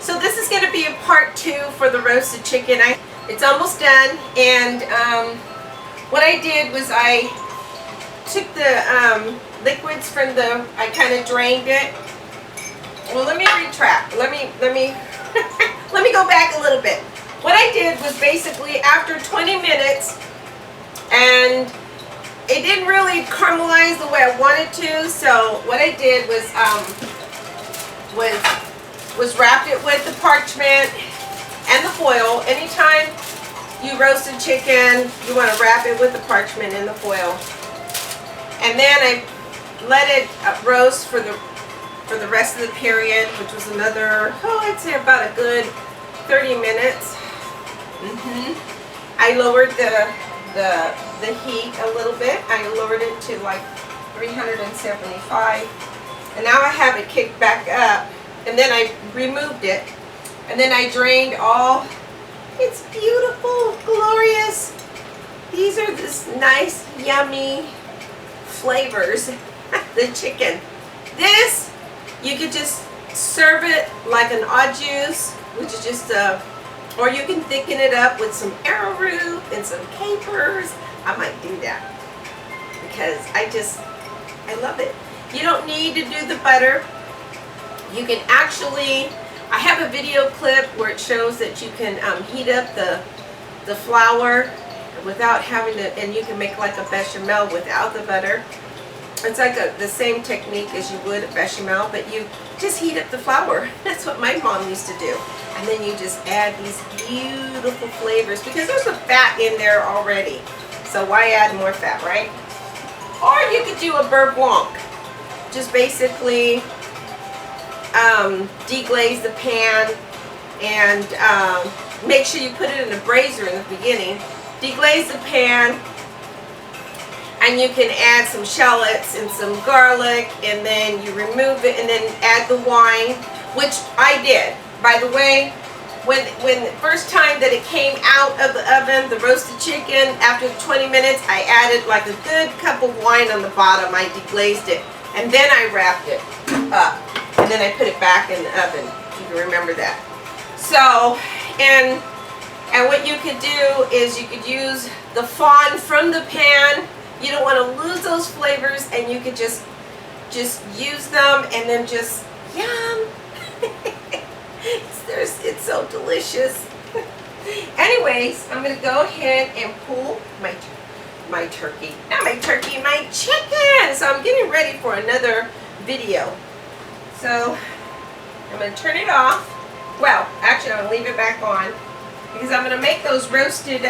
So this is going to be a part 2 for the roasted chicken. It's almost done, and what I did was I took the liquids from I kind of drained it. Well, let me retract. Let me let me go back a little bit. What I did was basically after 20 minutes, and it didn't really caramelize the way I wanted to. So what I did was wrapped it with the parchment and the foil. Anytime you roasted chicken, you want to wrap it with the parchment and the foil. And then I let it roast for the rest of the period, which was another, I'd say about a good 30 minutes. I lowered the heat a little bit. I lowered it to like 375, and now I have it kicked back up, and then I removed it, and then I drained all. It's beautiful, glorious. These are this nice, yummy flavors. The chicken. This, you could just serve it like an au jus, which is just or you can thicken it up with some arrowroot and some capers. I might do that because I love it. You don't need to do the butter. You can actually, I have a video clip where it shows that you can heat up the flour without having to, and you can make like a bechamel without the butter. It's like the same technique as you would a bechamel, but you just heat up the flour. That's what my mom used to do. And then you just add these beautiful flavors because there's a fat in there already. So why add more fat, right? Or you could do a beurre blanc. Just basically deglaze the pan and make sure you put it in a brazier in the beginning. Deglaze the pan, and you can add some shallots and some garlic, and then you remove it and then add the wine, which I did. By the way, when the first time that it came out of the oven, the roasted chicken, after 20 minutes, I added like a good cup of wine on the bottom. I deglazed it, and then I wrapped it up, and then I put it back in the oven. You can remember that. So, and what you could do is you could use the fond from the pan. You don't want to lose those flavors, and you could just use them, and then just yum. It's so delicious. Anyways, I'm gonna go ahead and pull my turkey, not my turkey, my chicken. So I'm getting ready for another video. So I'm gonna turn it off. Well, actually, I'm gonna leave it back on because I'm gonna make those roasted.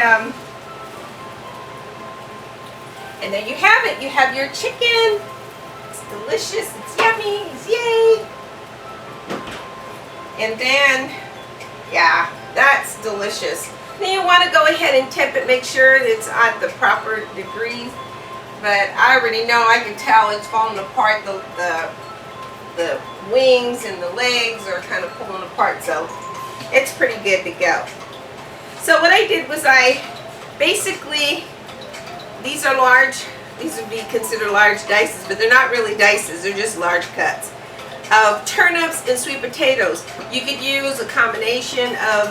And there you have it. You have your chicken. It's delicious. It's yummy. It's yay. And then, yeah, that's delicious. Then you want to go ahead and temp it. Make sure it's at the proper degrees. But I already know. I can tell it's falling apart. The wings and the legs are kind of pulling apart. So it's pretty good to go. So what I did was I basically, these are large, these would be considered large dices, but they're not really dices, they're just large cuts of turnips and sweet potatoes. You could use a combination of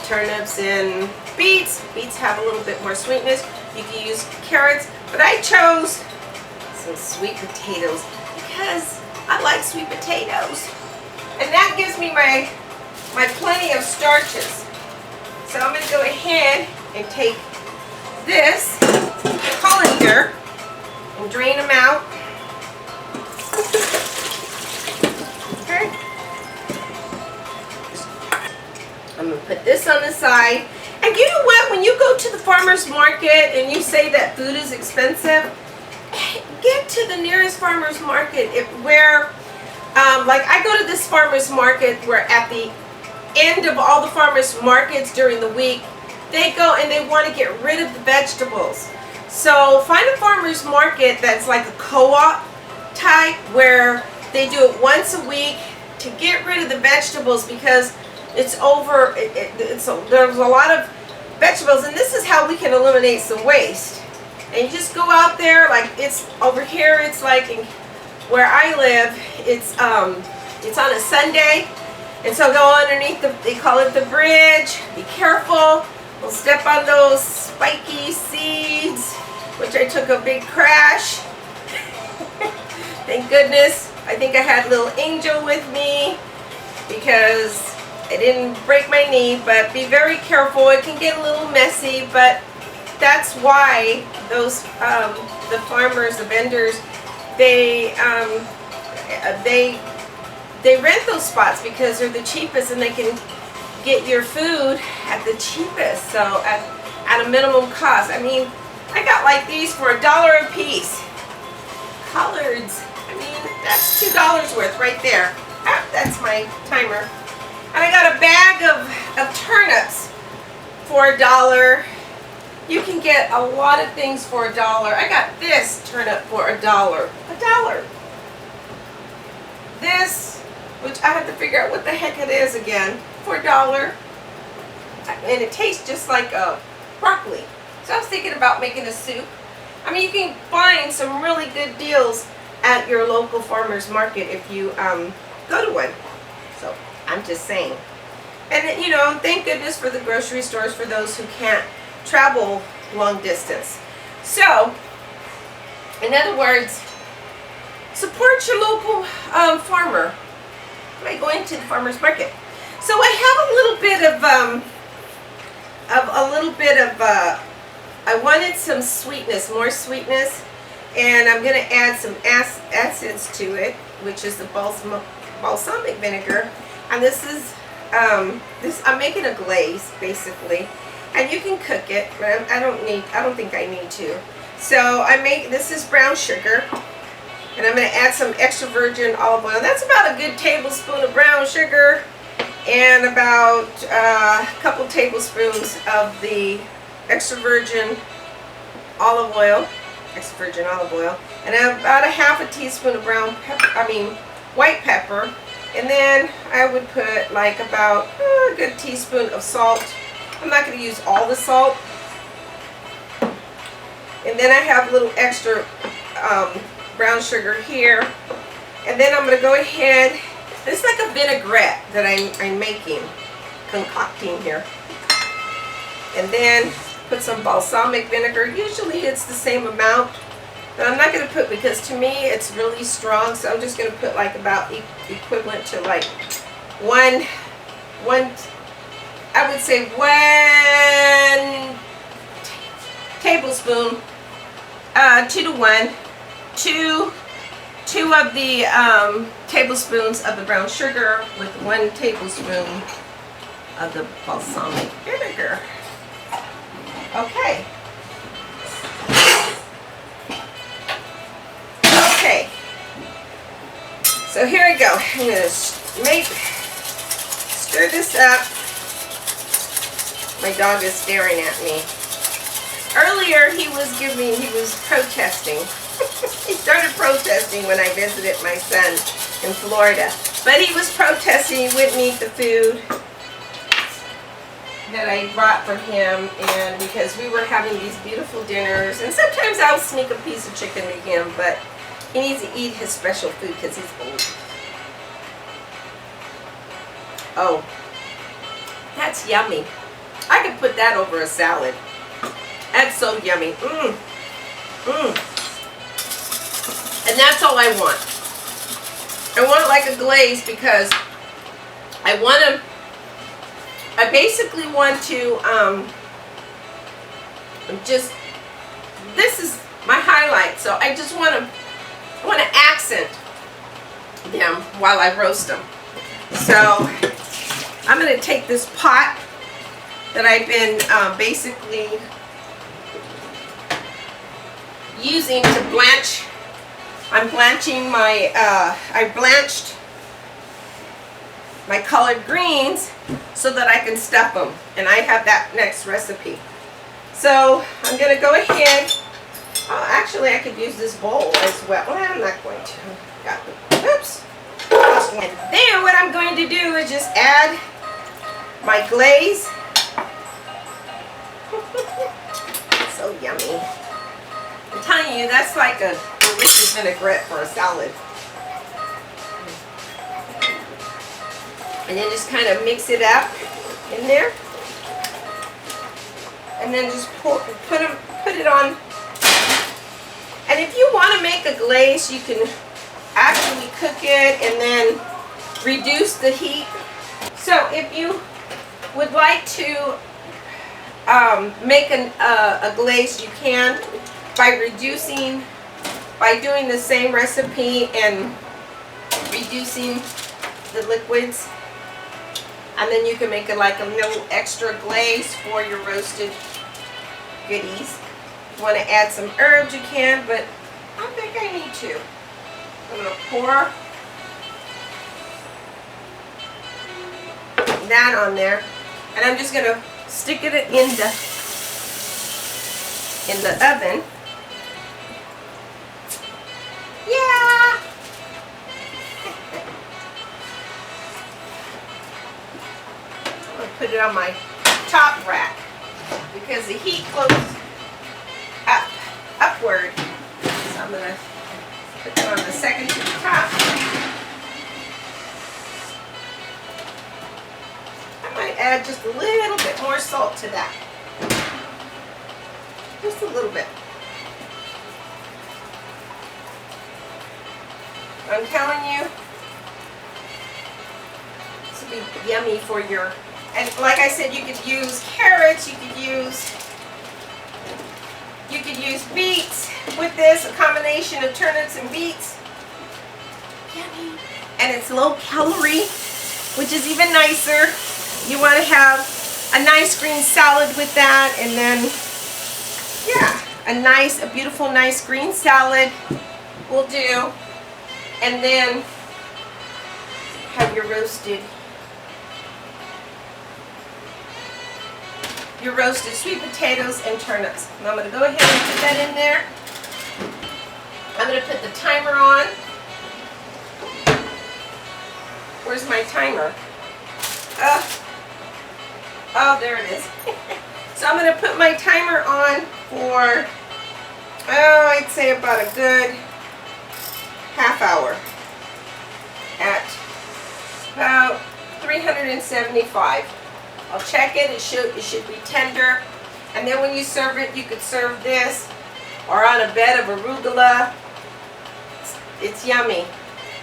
turnips and beets. Beets have a little bit more sweetness. You could use carrots, but I chose some sweet potatoes because I like sweet potatoes. And that gives me my plenty of starches. So I'm going to go ahead and take this colander and drain them out. Okay. I'm going to put this on the side. And you know what? When you go to the farmer's market and you say that food is expensive, get to the nearest farmer's market where, like I go to this farmer's market where at the end of all the farmer's markets during the week, they go and they want to get rid of the vegetables. So find a farmer's market that's like a co-op type where they do it once a week to get rid of the vegetables because it's over. There's a lot of vegetables, and this is how we can eliminate some waste. And you just go out there, like it's over here. It's like where I live. It's on a Sunday, And so go underneath they call it the bridge. Be careful. We'll step on those spiky seeds, which I took a big crash. Thank goodness. I think I had little Angel with me because I didn't break my knee, but be very careful. It can get a little messy, but that's why those the farmers, the vendors, they rent those spots because they're the cheapest and they can get your food at the cheapest, so at a minimum cost. I mean, I got like these for $1 a piece. Collards, I mean, that's $2 worth right there. Ah, that's my timer. And I got a bag of turnips for $1. You can get a lot of things for $1. I got this turnip for $1. $1. This, which I have to figure out what the heck it is again, for $1. And it tastes just like broccoli. So I was thinking about making a soup. I mean, you can find some really good deals at your local farmer's market if you go to one. So I'm just saying. And you know, thank goodness for the grocery stores for those who can't travel long distance. So, in other words, support your local farmer by going to the farmer's market. So I have a little bit of I wanted some sweetness, more sweetness, and I'm going to add some acids to it, which is the balsamic vinegar. And this is I'm making a glaze basically, and you can cook it, but I don't think I need to. So this is brown sugar, and I'm going to add some extra virgin olive oil. That's about a good tablespoon of brown sugar, and about a couple tablespoons of the extra virgin olive oil, and about a half a teaspoon of white pepper, and then I would put like about a good teaspoon of salt. I'm not going to use all the salt. And then I have a little extra brown sugar here, and then I'm going to go ahead. It's like a vinaigrette that I'm making, concocting here, and then put some balsamic vinegar. Usually it's the same amount, but I'm not going to put, because to me it's really strong, so I'm just going to put like about equivalent to like one I would say 1 tablespoon, 2 to 1, two of the tablespoons of the brown sugar with 1 tablespoon of the balsamic vinegar. Okay. Okay. So here I go. I'm going to stir this up. My dog is staring at me. Earlier he was protesting. He started protesting when I visited my son in Florida. But he was protesting. He wouldn't eat the food that I brought for him, and because we were having these beautiful dinners, and sometimes I'll sneak a piece of chicken to him, but he needs to eat his special food because he's old. Oh, that's yummy. I could put that over a salad. That's so yummy. And that's all I want. I want it like a glaze because I basically want to this is my highlight, so I just want to accent them while I roast them. So I'm going to take this pot that I've been basically using to blanch. I'm blanching my I blanched my collard greens so that I can stuff them, and I have that next recipe. So I'm going to go ahead. Actually, I could use this bowl as well. Well, I'm not going to. Oops. And then what I'm going to do is just add my glaze. So yummy. I'm telling you, that's like a delicious vinaigrette for a salad. And then just kind of mix it up in there. And then just put it on. And if you want to make a glaze, you can actually cook it and then reduce the heat. So if you would like to make a glaze, you can by doing the same recipe and reducing the liquids. And then you can make it like a little extra glaze for your roasted goodies. If you want to add some herbs, you can, but I think I need to. I'm going to pour that on there, and I'm just going to stick it in the oven. Yeah. I'm going to put it on my top rack because the heat flows upward. So I'm going to put it on the second to the top. I might add just a little bit more salt to that. Just a little bit. I'm telling you, this will be yummy for your, and like I said, you could use carrots, you could use beets with this, a combination of turnips and beets. Yummy. And it's low calorie, which is even nicer. You want to have a nice green salad with that, and then, yeah, a beautiful, nice green salad will do. And then have your roasted sweet potatoes and turnips. And I'm going to go ahead and put that in there. I'm going to put the timer on. Where's my timer? Oh, there it is. So I'm going to put my timer on for, I'd say about a good half hour at about 375. I'll check it. It should be tender. And then when you serve it, you could serve this or on a bed of arugula. It's yummy.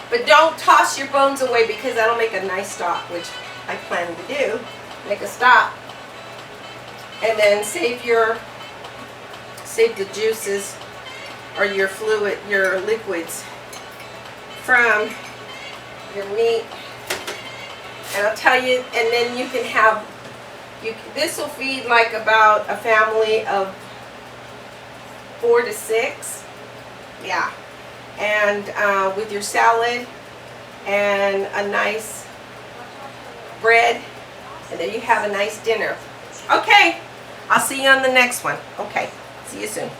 But don't toss your bones away because that'll make a nice stock, which I plan to do. Make a stock. And then save the juices or your fluid, your liquids from your meat. And I'll tell you, and then you can have, this will feed like about a family of 4 to 6. Yeah. And with your salad and a nice bread, and then you have a nice dinner. Okay, I'll see you on the next one. Okay, see you soon.